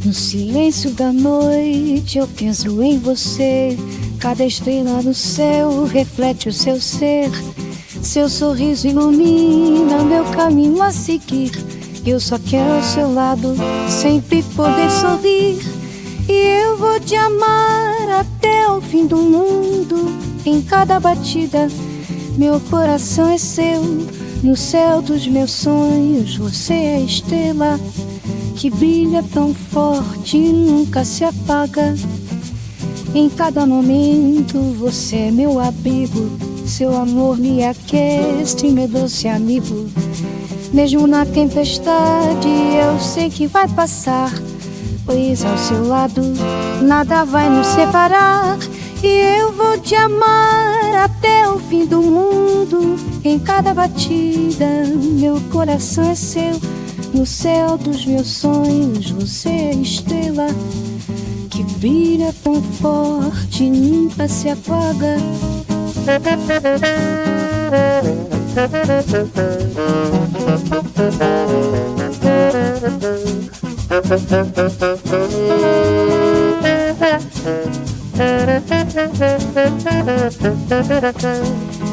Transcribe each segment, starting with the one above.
No silêncio da noite eu penso em você. Cada estrela no céu reflete o seu ser. Seu sorriso ilumina meu caminho a seguir. Eu só quero ao seu lado sempre poder sorrir. E eu vou te amar até o fim do mundo. Em cada batida meu coração é seu. No céu dos meus sonhos você é a estrela que brilha tão forte e nunca se apaga. Em cada momento você é meu abrigo. Seu amor me aquece, meu doce amigo. Mesmo na tempestade eu sei que vai passar, pois ao seu lado nada vai nos separar. E eu vou te amar até o fim do mundo. Em cada batida meu coração é seu. No céu dos meus sonhos você é a estrela que brilha tão forte e nunca se apaga.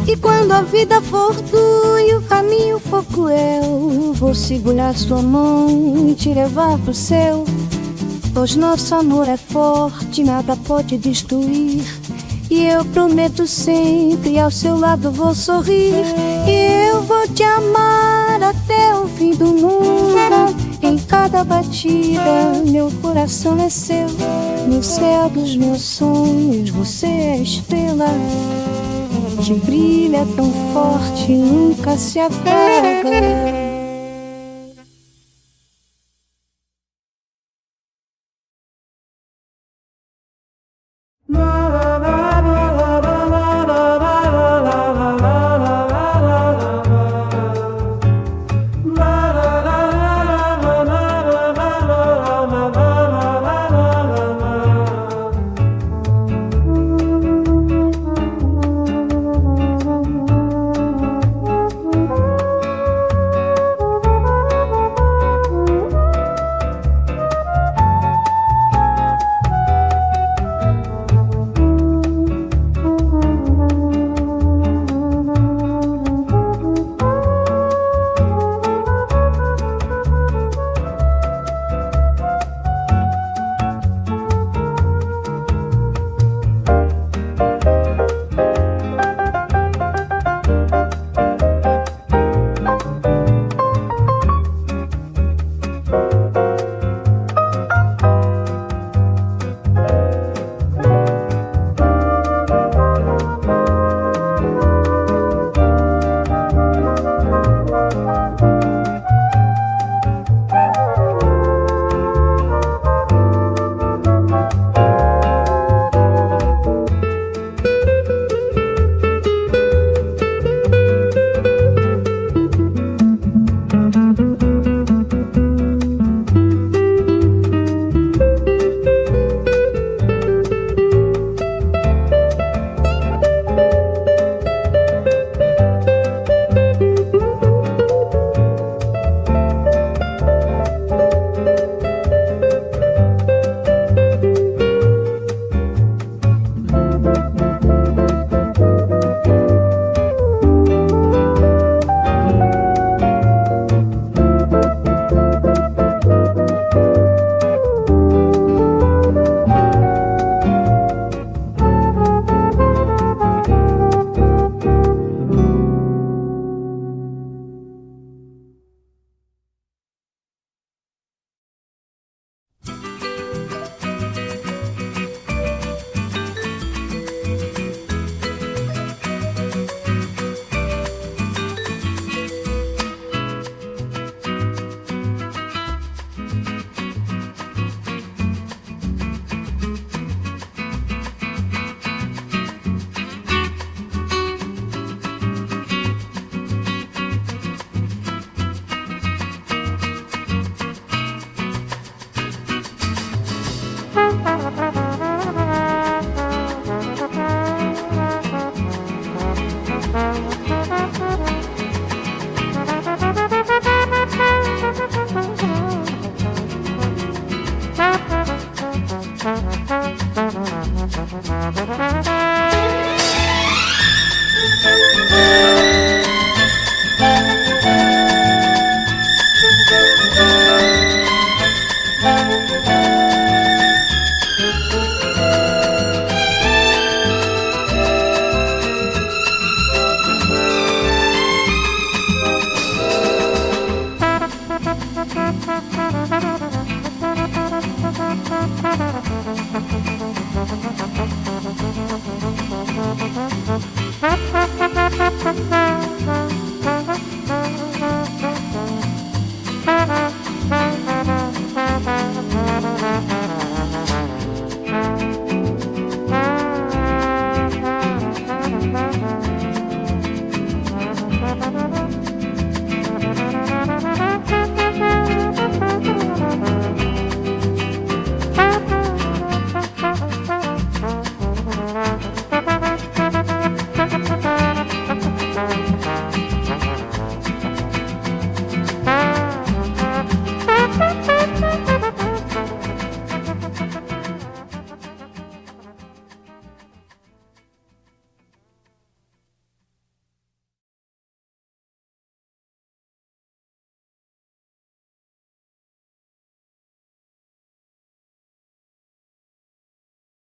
E quando a vida for dura e o caminho for cruel, vou segurar sua mão e te levar pro céu. Pois nosso amor é forte, nada pode destruir. E eu prometo sempre ao seu lado vou sorrir. E eu vou te amar até o fim do mundo. Em cada batida meu coração é seu. No céu dos meus sonhos você é a estrela que brilha tão forte e nunca se apaga.